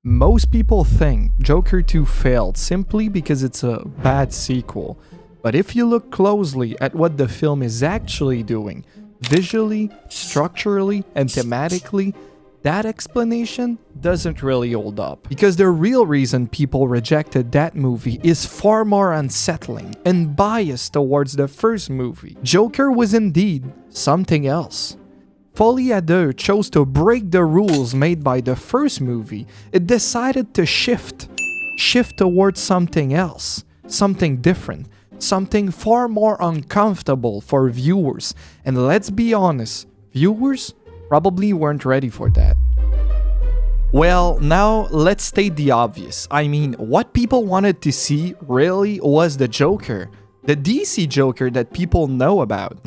Most people think Joker 2 failed simply because it's a bad sequel. But if you look closely at what the film is actually doing, visually, structurally, and thematically, that explanation doesn't really hold up. Because the real reason people rejected that movie is far more unsettling and biased towards the first movie. Joker was indeed something else. Folie Deux chose to break the rules made by the first movie. It decided to shift towards something else, something different, something far more uncomfortable for viewers. And let's be honest, viewers probably weren't ready for that. Well, now let's state the obvious. I mean, what people wanted to see really was the Joker, the DC Joker that people know about.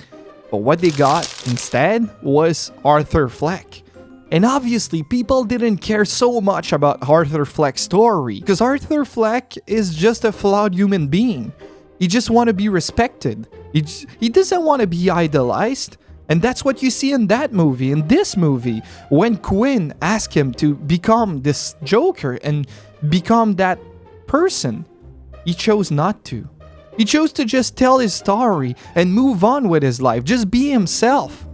But what they got instead was Arthur Fleck. And obviously, people didn't care so much about Arthur Fleck's story, because Arthur Fleck is just a flawed human being. He just wants to be respected. He doesn't want to be idolized. And that's what you see in that movie, in this movie, when Quinn asked him to become this Joker and become that person. He chose not to. He chose to just tell his story and move on with his life, just be himself.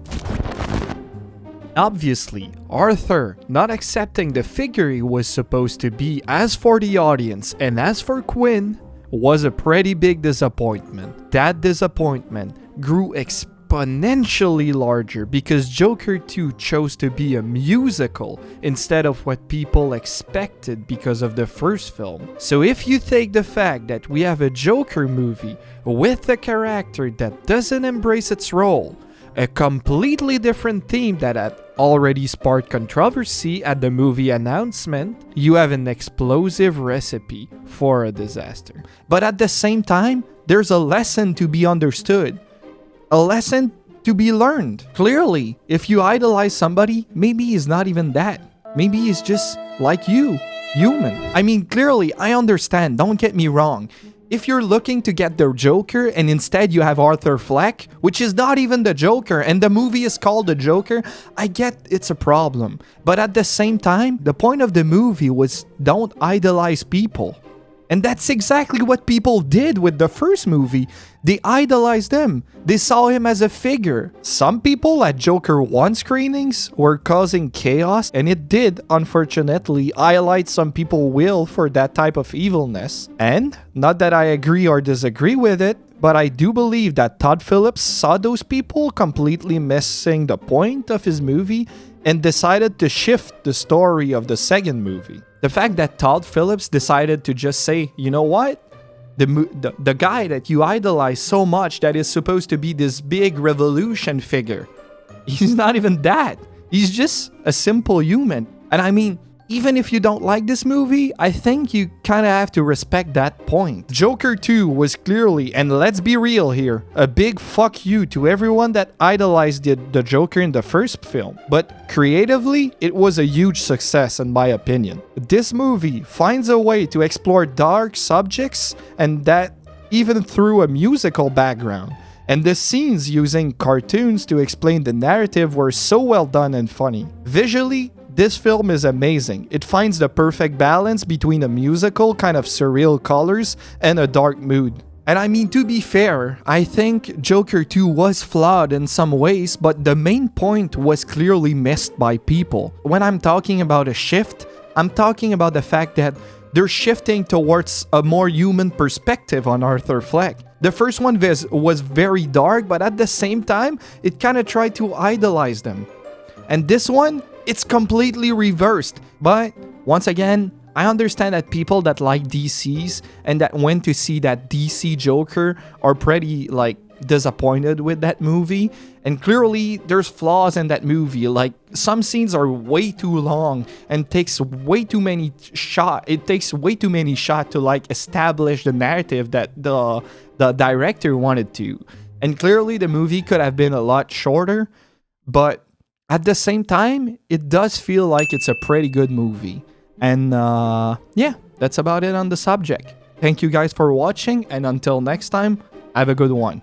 Obviously, Arthur not accepting the figure he was supposed to be, as for the audience and as for Quinn, was a pretty big disappointment. That disappointment grew exponentially larger because Joker 2 chose to be a musical instead of what people expected because of the first film. So if you take the fact that we have a Joker movie with a character that doesn't embrace its role, a completely different theme that had already sparked controversy at the movie announcement, you have an explosive recipe for a disaster. But at the same time, there's a lesson to be understood. A lesson to be learned. Clearly, if you idolize somebody, maybe he's not even that. Maybe he's just like you, human. I mean, clearly, I understand, don't get me wrong. If you're looking to get the Joker and instead you have Arthur Fleck, which is not even the Joker, and the movie is called The Joker, I get it's a problem. But at the same time, the point of the movie was don't idolize people. And that's exactly what people did with the first movie. They idolized him. They saw him as a figure. Some people at Joker 1 screenings were causing chaos, and it did, unfortunately, highlight some people's will for that type of evilness. And, not that I agree or disagree with it, but I do believe that Todd Phillips saw those people completely missing the point of his movie and decided to shift the story of the second movie. The fact that Todd Phillips decided to just say, you know what? The guy that you idolize so much that is supposed to be this big revolution figure, he's not even that. He's just a simple human. And I mean, even if you don't like this movie, I think you kind of have to respect that point. Joker 2 was clearly, and let's be real here, a big fuck you to everyone that idolized the Joker in the first film. But creatively, it was a huge success in my opinion. This movie finds a way to explore dark subjects, and that even through a musical background. And the scenes using cartoons to explain the narrative were so well done and funny. Visually, this film is amazing. It finds the perfect balance between a musical, kind of surreal colors, and a dark mood. And I mean, to be fair, I think Joker 2 was flawed in some ways, but the main point was clearly missed by people. When I'm talking about a shift, I'm talking about the fact that they're shifting towards a more human perspective on Arthur Fleck. The first one was very dark, but at the same time, it kind of tried to idolize them. And this one, it's completely reversed. But once again, I understand that people that like DCs and that went to see that DC Joker are pretty disappointed with that movie. And clearly there's flaws in that movie. Like some scenes are way too long and takes way too many shots. It takes way too many shots to establish the narrative that the director wanted to. And clearly the movie could have been a lot shorter, but at the same time, it does feel like it's a pretty good movie. And yeah, that's about it on the subject. Thank you guys for watching, and until next time, have a good one.